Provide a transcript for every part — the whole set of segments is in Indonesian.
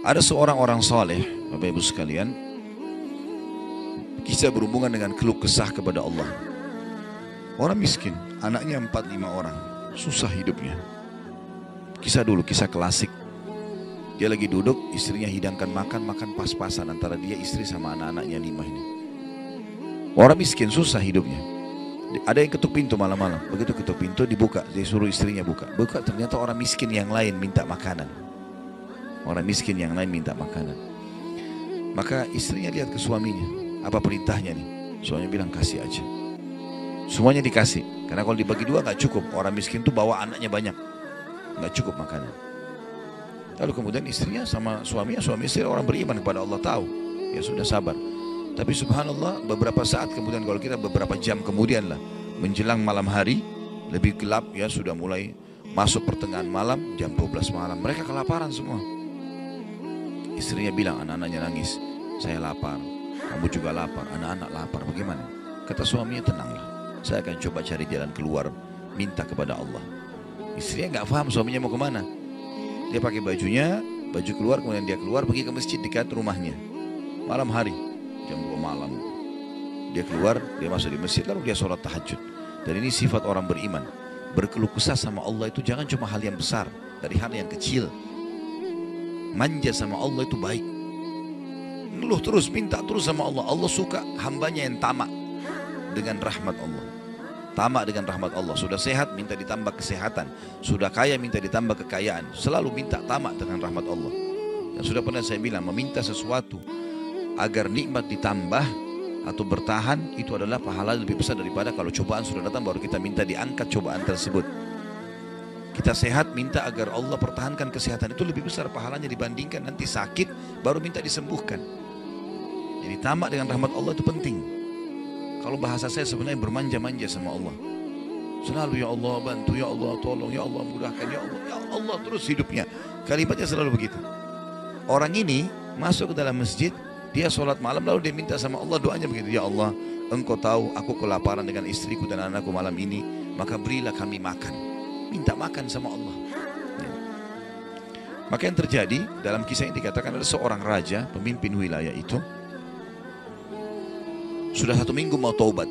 Ada seorang orang soleh, Bapak Ibu sekalian, kisah berhubungan dengan keluh kesah kepada Allah. Orang miskin, anaknya 4-5 orang, susah hidupnya. Kisah dulu, kisah klasik. Dia lagi duduk, istrinya hidangkan makan pas-pasan antara dia, istri sama anak-anaknya 5 ini. Orang miskin, susah hidupnya. Ada yang ketuk pintu malam-malam, begitu ketuk pintu dibuka, dia suruh istrinya buka. Buka, ternyata orang miskin yang lain minta makanan. Orang miskin yang lain minta makanan. Maka istrinya lihat ke suaminya, apa perintahnya nih? Suaminya bilang kasih aja. Semuanya dikasih, karena kalau dibagi 2 gak cukup. Orang miskin tuh bawa anaknya banyak, gak cukup makanan. Lalu kemudian istrinya sama suami istri orang beriman kepada Allah, tahu. Ya sudah, sabar. Tapi subhanallah, beberapa saat kemudian, kalau kita beberapa jam kemudian lah, menjelang malam hari, lebih gelap ya, sudah mulai masuk pertengahan malam, jam 12 malam, mereka kelaparan semua. Istrinya bilang, anak-anaknya nangis, saya lapar, kamu juga lapar, anak-anak lapar, bagaimana? Kata suaminya, tenanglah, saya akan coba cari jalan keluar, minta kepada Allah. Istrinya gak paham suaminya mau kemana. Dia pakai bajunya, baju keluar, kemudian dia keluar pergi ke masjid dekat rumahnya. Malam hari, jam 2 malam. Dia keluar, dia masuk di masjid, lalu dia sholat tahajud. Dan ini sifat orang beriman. Berkeluh kesah sama Allah itu jangan cuma hal yang besar, dari hal yang kecil. Manja sama Allah itu baik. Ngeluh terus, minta terus sama Allah. Allah suka hambanya yang tamak dengan rahmat Allah. Tamak dengan rahmat Allah. Sudah sehat, minta ditambah kesehatan. Sudah kaya, minta ditambah kekayaan. Selalu minta tamak dengan rahmat Allah. Dan sudah pernah saya bilang, meminta sesuatu agar nikmat ditambah atau bertahan, itu adalah pahala lebih besar daripada kalau cobaan sudah datang baru kita minta diangkat cobaan tersebut. Kita sehat, minta agar Allah pertahankan kesehatan, itu lebih besar pahalanya dibandingkan nanti sakit baru minta disembuhkan. Jadi tamak dengan rahmat Allah itu penting. Kalau bahasa saya sebenarnya bermanja-manja sama Allah. Selalu ya Allah bantu, ya Allah tolong, ya Allah mudahkan, ya Allah terus hidupnya. Kalimatnya selalu begitu. Orang ini masuk ke dalam masjid, dia sholat malam lalu dia minta sama Allah, doanya begitu, ya Allah engkau tahu aku kelaparan dengan istriku dan anakku malam ini, maka berilah kami makan. Minta makan sama Allah ya. Maka yang terjadi dalam kisah ini dikatakan ada seorang raja, pemimpin wilayah itu, sudah 1 minggu mau taubat.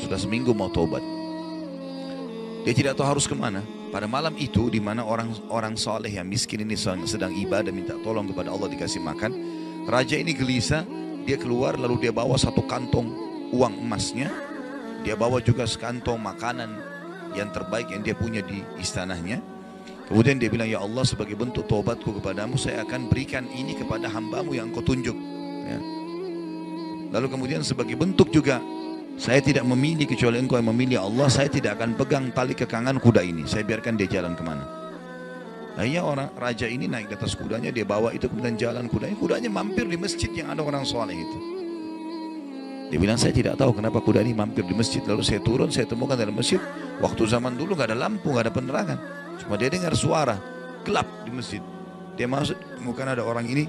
Sudah seminggu mau taubat. Dia tidak tahu harus kemana. Pada malam itu, di mana orang soleh yang miskin ini sedang ibadah minta tolong kepada Allah dikasih makan, raja ini gelisah. Dia keluar lalu dia bawa 1 kantong uang emasnya. Dia bawa juga sekantong makanan yang terbaik yang dia punya di istananya. Kemudian dia bilang, ya Allah sebagai bentuk taubatku kepadamu, saya akan berikan ini kepada hambamu yang engkau tunjuk ya. Lalu kemudian sebagai bentuk juga, saya tidak memilih kecuali engkau yang memilih Allah, saya tidak akan pegang tali kekangan kuda ini, saya biarkan dia jalan kemana. Akhirnya orang raja ini naik di atas kudanya, dia bawa itu kemudian jalan kudanya mampir di masjid yang ada orang soleh itu. Dia bilang, saya tidak tahu kenapa kuda ini mampir di masjid. Lalu saya turun, saya temukan dalam masjid, waktu zaman dulu gak ada lampu, gak ada penerangan, cuma dia dengar suara gelap di masjid. Dia masuk, temukan ada orang ini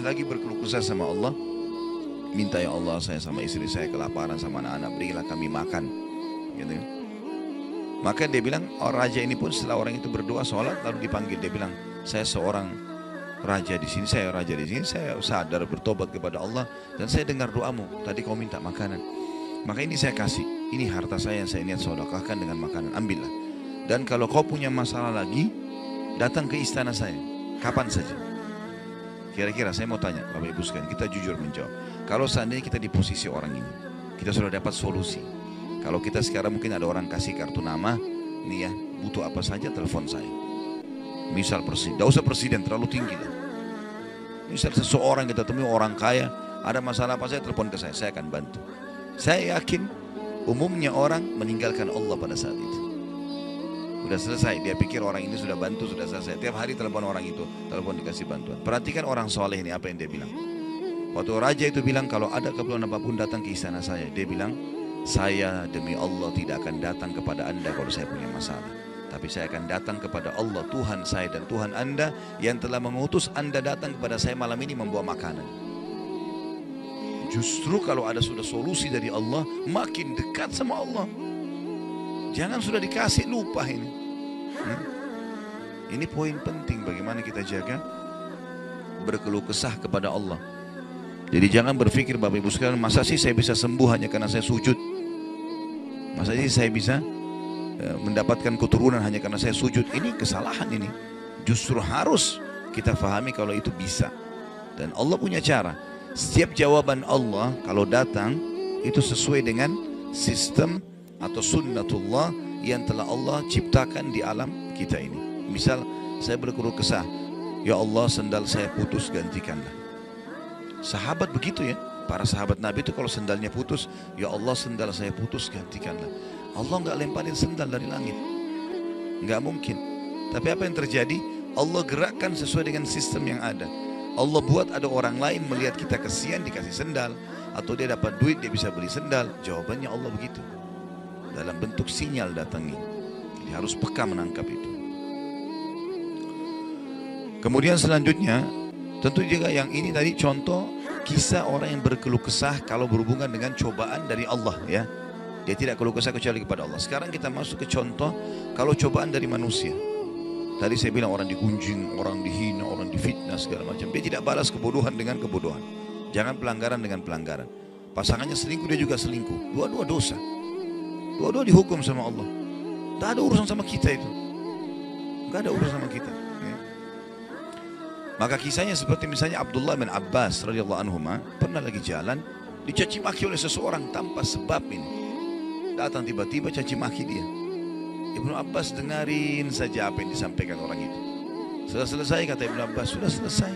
lagi berkeluh kesah sama Allah, minta, ya Allah saya sama istri saya kelaparan sama anak-anak, berilah kami makan gitu. Maka dia bilang, raja ini pun setelah orang itu berdoa sholat lalu dipanggil, dia bilang, saya seorang raja di sini, saya raja di sini, saya sadar bertobat kepada Allah dan saya dengar doamu tadi kau minta makanan, maka ini saya kasih, ini harta saya yang saya niat sedekahkan dengan makanan, ambillah. Dan kalau kau punya masalah lagi, datang ke istana saya kapan saja. Kira-kira saya mau tanya Bapak Ibu sekalian, kita jujur menjawab, kalau seandainya kita di posisi orang ini, kita sudah dapat solusi. Kalau kita sekarang mungkin ada orang kasih kartu nama, nih ya, butuh apa saja telepon saya. Misal presiden, tidak usah presiden terlalu tinggi lah. Misal seseorang kita temui orang kaya, ada masalah apa saya telepon ke saya akan bantu. Saya yakin umumnya orang meninggalkan Allah pada saat itu. Sudah selesai, dia pikir orang ini sudah bantu, sudah selesai. Tiap hari telepon orang itu, telepon dikasih bantuan. Perhatikan orang soleh ini apa yang dia bilang. Waktu raja itu bilang, kalau ada keperluan apapun datang ke istana saya. Dia bilang, saya demi Allah tidak akan datang kepada anda kalau saya punya masalah. Tapi saya akan datang kepada Allah, Tuhan saya dan Tuhan anda yang telah mengutus anda datang kepada saya malam ini membawa makanan. Justru kalau ada sudah solusi dari Allah, makin dekat sama Allah. Jangan sudah dikasih lupa ini. Ini poin penting bagaimana kita jaga berkeluh kesah kepada Allah. Jadi jangan berpikir Bapak Ibu sekalian, masa sih saya bisa sembuh hanya karena saya sujud? Masa sih saya bisa mendapatkan keturunan hanya karena saya sujud? Ini kesalahan ini. Justru harus kita fahami kalau itu bisa. Dan Allah punya cara. Setiap jawaban Allah kalau datang itu sesuai dengan sistem atau sunnatullah yang telah Allah ciptakan di alam kita ini. Misal saya berkeluh kesah, ya Allah sendal saya putus, gantikanlah. Sahabat begitu ya, para sahabat Nabi itu kalau sendalnya putus, ya Allah sendal saya putus, gantikanlah. Allah nggak lemparin sendal dari langit, nggak mungkin. Tapi apa yang terjadi? Allah gerakkan sesuai dengan sistem yang ada. Allah buat ada orang lain melihat kita kesian dikasih sendal, atau dia dapat duit dia bisa beli sendal. Jawabannya Allah begitu, dalam bentuk sinyal datangnya. Jadi harus peka menangkap itu. Kemudian selanjutnya, tentu juga yang ini tadi contoh kisah orang yang berkeluh kesah kalau berhubungan dengan cobaan dari Allah ya. Dia tidak keluh kesah kecuali kepada Allah. Sekarang kita masuk ke contoh kalau cobaan dari manusia. Tadi saya bilang orang digunjing, orang dihina, orang difitnah segala macam. Dia tidak balas kebodohan dengan kebodohan. Jangan pelanggaran dengan pelanggaran. Pasangannya selingkuh, dia juga selingkuh. Dua-dua dosa. Dua-dua dihukum sama Allah. Tak ada urusan sama kita itu. Tidak ada urusan sama kita. Maka kisahnya seperti misalnya Abdullah bin Abbas radhiyallahu anhu pernah lagi jalan dicaci maki oleh seseorang tanpa sebab ini. Datang tiba-tiba caci maki dia. Ibnu Abbas dengarin saja apa yang disampaikan orang itu. Sudah selesai kata Ibnu Abbas, sudah selesai.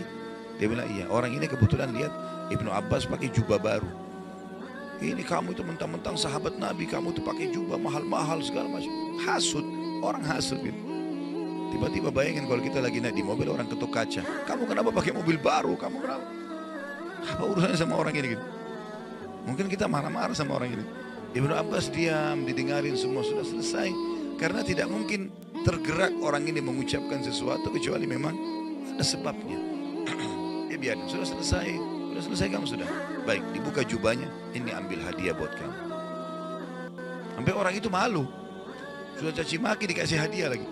Dia bilang iya, orang ini kebetulan lihat Ibnu Abbas pakai jubah baru. Ini kamu itu mentang-mentang sahabat Nabi, kamu itu pakai jubah mahal-mahal segala macam. Hasud, orang hasud gitu. Tiba-tiba bayangin kalau kita lagi naik di mobil orang ketuk kaca. Kamu kenapa pakai mobil baru? Kamu kenapa? Apa urusannya sama orang ini gitu? Mungkin kita marah-marah sama orang ini. Ibnu Abbas diam, didengarin semua, sudah selesai. Karena tidak mungkin tergerak orang ini mengucapkan sesuatu kecuali memang ada sebabnya. Ya biarin, sudah selesai kamu sudah. Baik, dibuka jubahnya, ini ambil hadiah buat kamu. Sampai orang itu malu. Sudah caci maki dikasih hadiah lagi.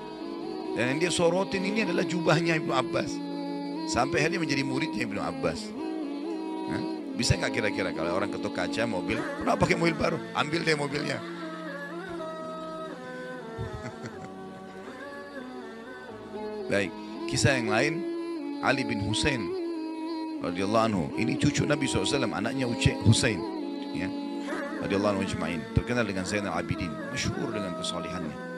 Dan yang dia sorotin ini adalah jubahnya Ibnu Abbas. Sampai akhirnya menjadi muridnya Ibnu Abbas. Nah, bisa nggak kira-kira kalau orang ketuk kaca mobil, kenapa pakai mobil baru? Ambil deh mobilnya. Baik, kisah yang lain, Ali bin Husain radhiyallahu anhu. Ini cucu Nabi SAW, anaknya Husain. Ya, radhiyallahu anhu ajma'in. Terkenal dengan Zainal Abidin, masyhur dengan kesalehannya.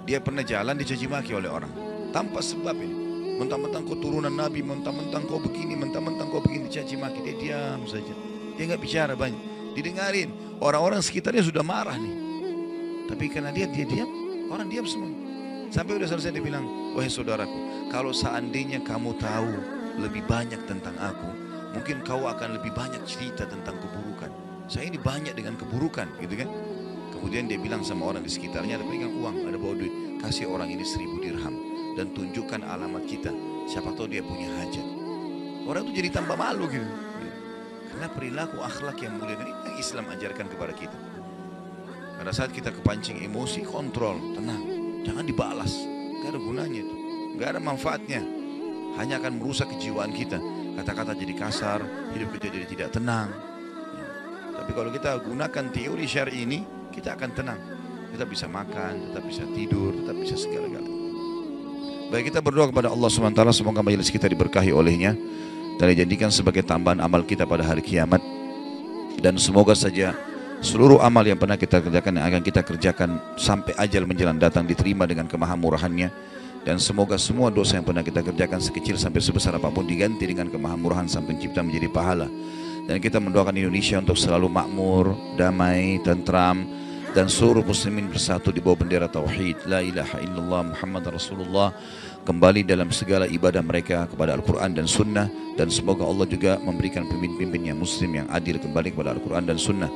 Dia pernah jalan dicaci maki oleh orang tanpa sebab ini. Mentang-mentang kau turunan Nabi, mentang-mentang kau begini, mentang-mentang kau begini, dicaci maki. Dia diam saja. Dia nggak bicara banyak. Didengarin. Orang-orang sekitarnya sudah marah nih. Tapi karena dia diam, orang diam semua. Sampai udah selesai dia bilang, wahai saudaraku, kalau seandainya kamu tahu lebih banyak tentang aku, mungkin kau akan lebih banyak cerita tentang keburukan. Saya ini banyak dengan keburukan, gitu kan? Kemudian dia bilang sama orang di sekitarnya, ada pegang uang, ada bawa duit, kasih orang ini 1000 dirham dan tunjukkan alamat kita. Siapa tahu dia punya hajat. Orang itu jadi tambah malu gitu. Karena perilaku akhlak yang mulia dan ini yang Islam ajarkan kepada kita. Pada saat kita kepancing emosi, kontrol, tenang, jangan dibalas. Gak ada gunanya itu, gak ada manfaatnya. Hanya akan merusak kejiwaan kita. Kata-kata jadi kasar, hidup kita jadi tidak tenang. Tapi kalau kita gunakan teori syar'i ini, kita akan tenang. Kita bisa makan, tetap bisa tidur, tetap bisa segala-galanya. Baik, kita berdoa kepada Allah SWT, semoga majelis kita diberkahi olehnya dan dijadikan sebagai tambahan amal kita pada hari kiamat. Dan semoga saja seluruh amal yang pernah kita kerjakan, yang akan kita kerjakan sampai ajal menjelang datang, diterima dengan kemahamurahannya. Dan semoga semua dosa yang pernah kita kerjakan sekecil sampai sebesar apapun diganti dengan kemahamurahan Sang Pencipta menjadi pahala. Dan kita mendoakan Indonesia untuk selalu makmur, damai, tentram, dan seluruh muslimin bersatu di bawah bendera tauhid la ilaha illallah Muhammad Rasulullah, kembali dalam segala ibadah mereka kepada Al-Quran dan Sunnah. Dan semoga Allah juga memberikan pemimpin yang muslim yang adil kembali kepada Al-Quran dan Sunnah.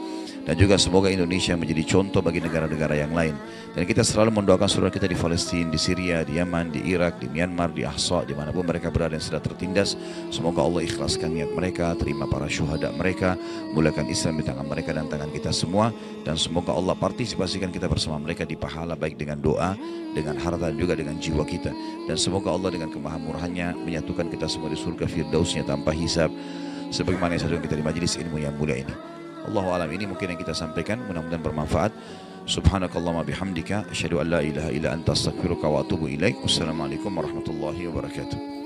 Dan juga semoga Indonesia menjadi contoh bagi negara-negara yang lain. Dan kita selalu mendoakan saudara kita di Palestina, di Syria, di Yaman, di Irak, di Myanmar, di Ahsa, dimanapun mereka berada yang sudah tertindas. Semoga Allah ikhlaskan niat mereka, terima para syuhada mereka, mulakan Islam di tangan mereka dan tangan kita semua. Dan semoga Allah partisipasikan kita bersama mereka di pahala, baik dengan doa, dengan harta, dan juga dengan jiwa kita. Dan semoga Allah dengan kemahamurahannya menyatukan kita semua di surga firdausnya tanpa hisab, sebagaimana yang saya kita di majelis ilmu yang mulia ini. Allahu alam, ini mungkin yang kita sampaikan, mudah-mudahan bermanfaat. Subhanakallahumma bihamdika asyhadu an la ilaha illa anta astaghfiruka wa atubu ilaik. Wassalamualaikum warahmatullahi wabarakatuh.